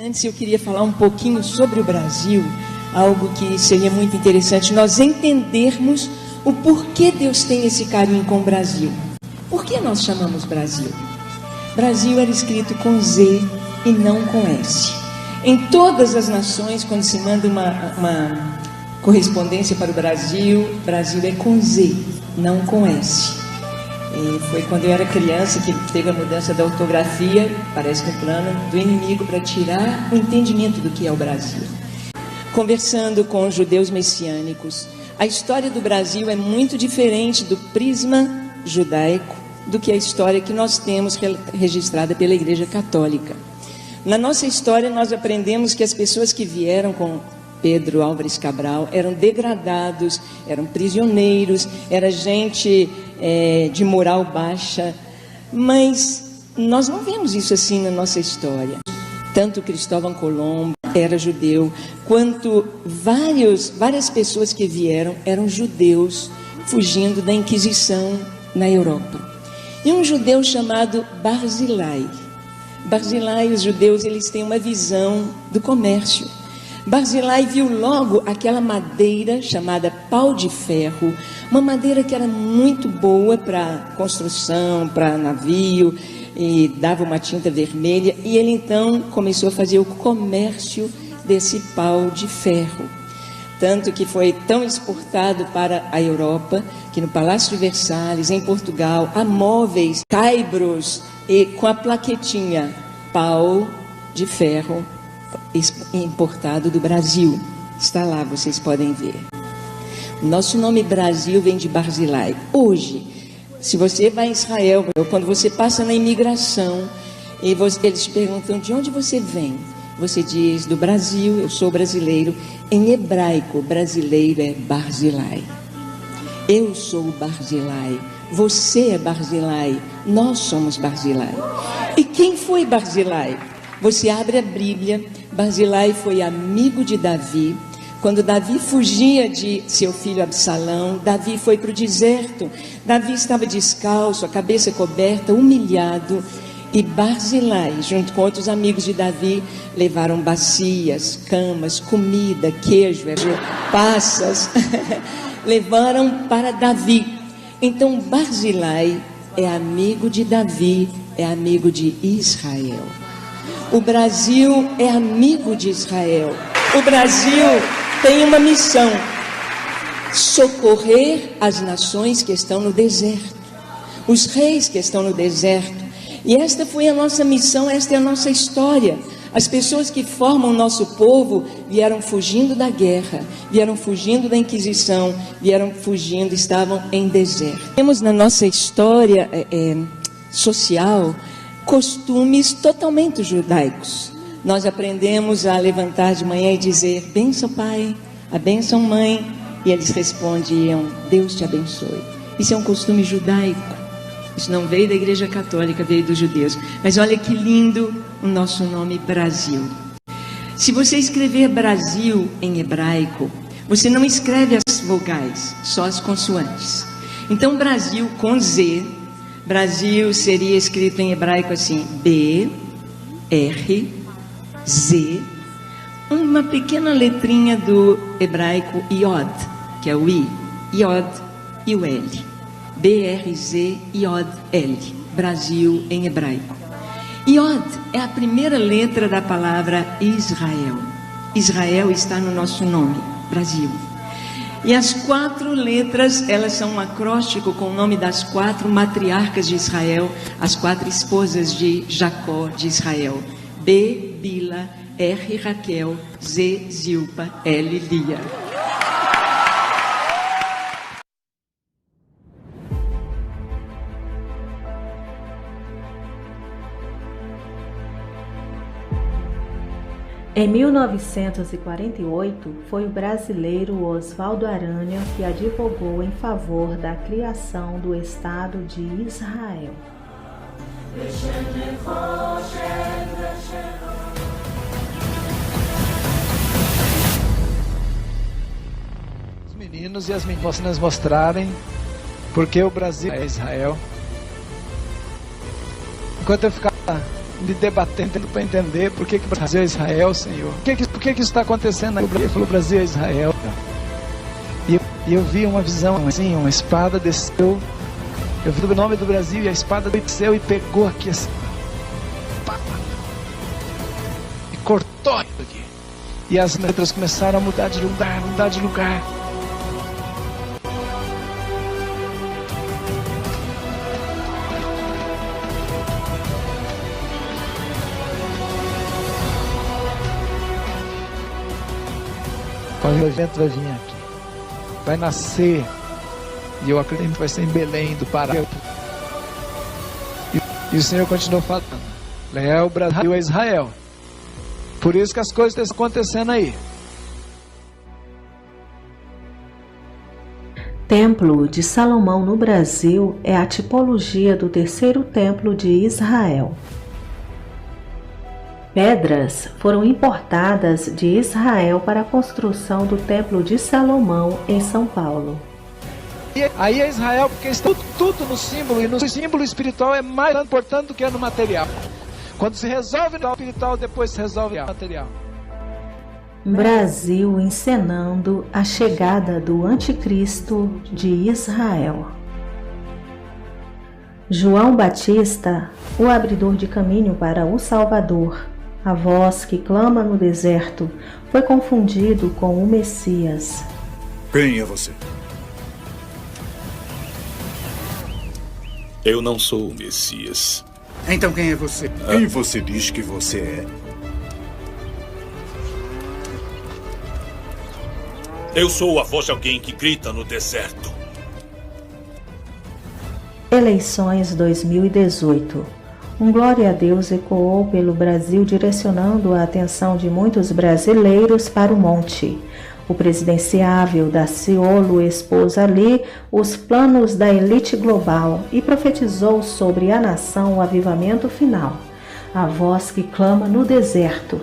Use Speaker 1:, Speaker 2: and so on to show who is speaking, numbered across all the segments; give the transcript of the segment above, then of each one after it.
Speaker 1: Antes eu queria falar um pouquinho sobre o Brasil, algo que seria muito interessante nós entendermos o porquê Deus tem esse carinho com o Brasil. Por que nós chamamos Brasil? Brasil era escrito com Z e não com S. Em todas as nações, quando se manda uma correspondência para o Brasil, Brasil é com Z, não com S. E foi quando eu era criança que teve a mudança da ortografia, parece que um plano do inimigo para tirar o entendimento do que é o Brasil. Conversando com os judeus messiânicos, a história do Brasil é muito diferente do prisma judaico do que a história que nós temos registrada pela Igreja Católica. Na nossa história, nós aprendemos que as pessoas que vieram com Pedro Álvares Cabral eram degradados, eram prisioneiros, era gente de moral baixa, mas nós não vemos isso assim na nossa história. Tanto Cristóvão Colombo era judeu, quanto várias pessoas que vieram eram judeus, fugindo da Inquisição na Europa. E um judeu chamado Barzilai. Barzilai, os judeus, eles têm uma visão do comércio. Barzilai viu logo aquela madeira chamada pau de ferro, uma madeira que era muito boa para construção, para navio, e dava uma tinta vermelha, e ele então começou a fazer o comércio desse pau de ferro. Tanto que foi tão exportado para a Europa, que no Palácio de Versalhes, em Portugal, há móveis, caibros, e com a plaquetinha, pau de ferro, importado do Brasil. Está lá, vocês podem ver. O nosso nome Brasil vem de Barzilai. Hoje, se você vai a Israel, quando você passa na imigração, e eles te perguntam de onde você vem, você diz do Brasil, eu sou brasileiro. Em hebraico, brasileiro é Barzilai. Eu sou Barzilai, você é Barzilai, nós somos Barzilai. E quem foi Barzilai? Você abre a Bíblia, Barzilai foi amigo de Davi. Quando Davi fugia de seu filho Absalão, Davi foi para o deserto. Davi estava descalço, a cabeça coberta, humilhado. E Barzilai, junto com outros amigos de Davi, levaram bacias, camas, comida, queijo, passas. Levaram para Davi. Então Barzilai é amigo de Davi, é amigo de Israel. O Brasil é amigo de Israel. O Brasil tem uma missão: socorrer as nações que estão no deserto, os reis que estão no deserto. E esta foi a nossa missão, esta é a nossa história. As pessoas que formam o nosso povo vieram fugindo da guerra, vieram fugindo da Inquisição, vieram fugindo, estavam em deserto. Temos na nossa história social costumes totalmente judaicos. Nós aprendemos a levantar de manhã e dizer: bênção pai, a bênção mãe, e eles respondiam: Deus te abençoe. Isso é um costume judaico. Isso não veio da Igreja Católica, veio dos judeus. Mas olha que lindo o nosso nome Brasil. Se você escrever Brasil em hebraico, você não escreve as vogais, só as consoantes. Então Brasil com Z, Brasil seria escrito em hebraico assim: B, R, Z, uma pequena letrinha do hebraico Iod, que é o I, Iod e o L. B-R-Z, Iod, L. Brasil em hebraico. Iod é a primeira letra da palavra Israel. Israel está no nosso nome, Brasil. E as 4 letras, elas são um acróstico com o nome das 4 matriarcas de Israel, as 4 esposas de Jacó de Israel. B, Bila, R, Raquel, Z, Zilpa, L, Lia.
Speaker 2: Em 1948, foi o brasileiro Oswaldo Aranha que advogou em favor da criação do Estado de Israel.
Speaker 3: Os meninos e as meninas mostrarem porque o Brasil é Israel. Enquanto eu ficava me debatendo para entender por que o Brasil é Israel, Senhor. Por que isso está acontecendo? Ele falou: Brasil é Israel. E eu vi uma visão assim, uma espada desceu. Eu vi o nome do Brasil e a espada desceu e pegou aqui assim. E cortou aqui. E as letras começaram a mudar de lugar. O vento vai vir aqui, vai nascer, e eu acredito que vai ser em Belém do Pará. E o Senhor continuou falando: o Brasil é Israel. Por isso que as coisas estão acontecendo aí.
Speaker 2: Templo de Salomão no Brasil é a tipologia do terceiro templo de Israel. Pedras foram importadas de Israel para a construção do Templo de Salomão em São Paulo.
Speaker 3: E aí é Israel, porque está tudo no símbolo, e no símbolo espiritual é mais importante do que no material. Quando se resolve no espiritual, depois se resolve no material.
Speaker 2: Brasil encenando a chegada do Anticristo de Israel. João Batista, o abridor de caminho para o Salvador, a voz que clama no deserto, foi confundido com o Messias.
Speaker 4: Quem é você?
Speaker 5: Eu não sou o Messias.
Speaker 4: Então quem é você? Quem você diz que você é?
Speaker 5: Eu sou a voz de alguém que grita no deserto.
Speaker 2: Eleições 2018. Um glória a Deus ecoou pelo Brasil, direcionando a atenção de muitos brasileiros para o monte. O presidenciável Daciolo expôs ali os planos da elite global e profetizou sobre a nação o avivamento final. A voz que clama no deserto.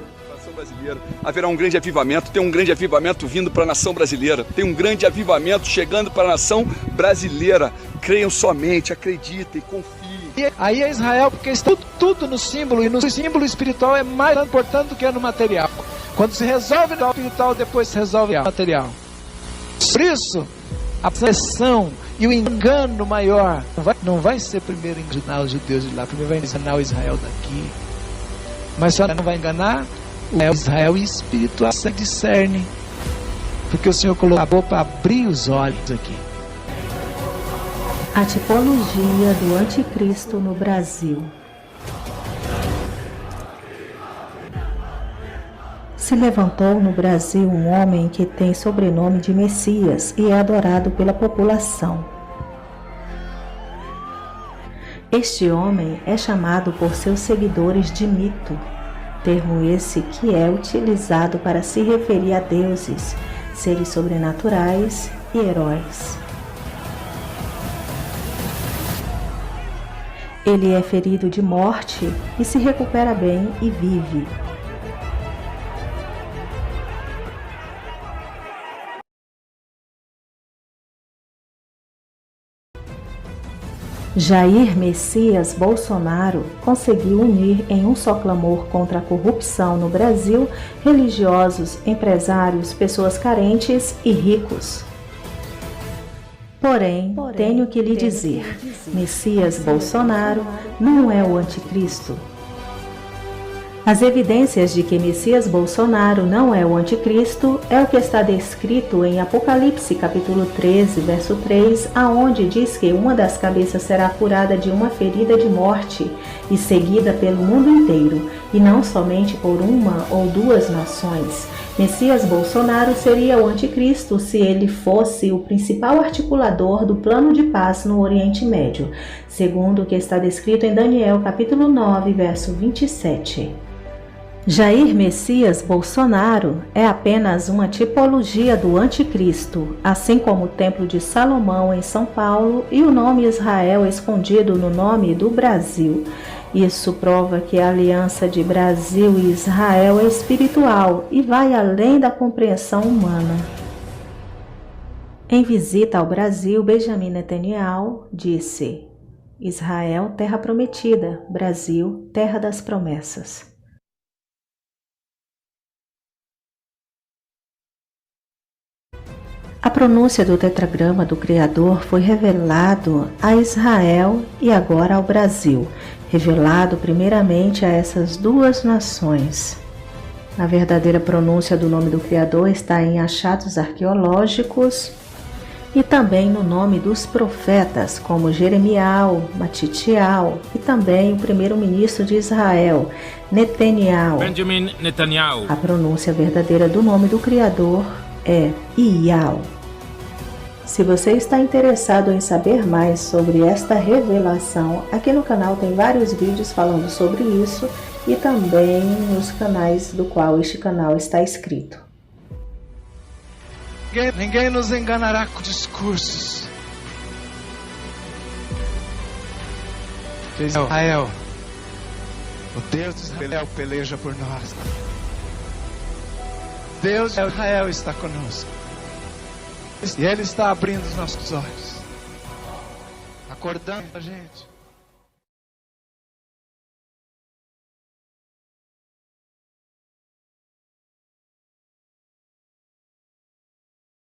Speaker 6: Haverá um grande avivamento, tem um grande avivamento vindo para a nação brasileira, tem um grande avivamento chegando para a nação brasileira. Creiam somente, acreditem, confiem.
Speaker 3: E aí é Israel, porque está tudo no símbolo, e no símbolo espiritual é mais importante do que no material. Quando se resolve no espiritual, depois se resolve no material. Por isso, a pressão e o engano maior não vai ser primeiro enganar os judeus de lá, primeiro vai enganar o Israel daqui. Mas só não vai enganar o Israel espiritual, se discerne. Porque o Senhor colocou para abrir os olhos aqui.
Speaker 2: A tipologia do Anticristo no Brasil. Se levantou no Brasil um homem que tem sobrenome de Messias e é adorado pela população. Este homem é chamado por seus seguidores de mito, termo esse que é utilizado para se referir a deuses, seres sobrenaturais e heróis. Ele é ferido de morte e se recupera bem e vive. Jair Messias Bolsonaro conseguiu unir em um só clamor contra a corrupção no Brasil religiosos, empresários, pessoas carentes e ricos. Porém, tenho que lhe dizer, Messias Bolsonaro não é o anticristo. As evidências de que Messias Bolsonaro não é o anticristo é o que está descrito em Apocalipse capítulo 13, verso 3, aonde diz que uma das cabeças será curada de uma ferida de morte e seguida pelo mundo inteiro, e não somente por uma ou duas nações. Messias Bolsonaro seria o anticristo se ele fosse o principal articulador do plano de paz no Oriente Médio, segundo o que está descrito em Daniel capítulo 9, verso 27. Jair Messias Bolsonaro é apenas uma tipologia do anticristo, assim como o Templo de Salomão em São Paulo e o nome Israel escondido no nome do Brasil. Isso prova que a aliança de Brasil e Israel é espiritual e vai além da compreensão humana. Em visita ao Brasil, Benjamin Netanyahu disse: Israel, terra prometida. Brasil, terra das promessas. A pronúncia do tetragrama do Criador foi revelado a Israel e agora ao Brasil, revelado primeiramente a essas duas nações. A verdadeira pronúncia do nome do Criador está em achados arqueológicos e também no nome dos profetas, como Jeremiel, Matitiel e também o primeiro-ministro de Israel, Netanyahu.
Speaker 7: Benjamin Netanyahu.
Speaker 2: A pronúncia verdadeira do nome do Criador é Iau. Se você está interessado em saber mais sobre esta revelação, aqui no canal tem vários vídeos falando sobre isso e também nos canais do qual este canal está inscrito.
Speaker 3: Ninguém nos enganará com discursos. Israel, o Deus de Israel peleja por nós. Deus de Israel está conosco. E Ele está abrindo os nossos olhos, acordando a gente.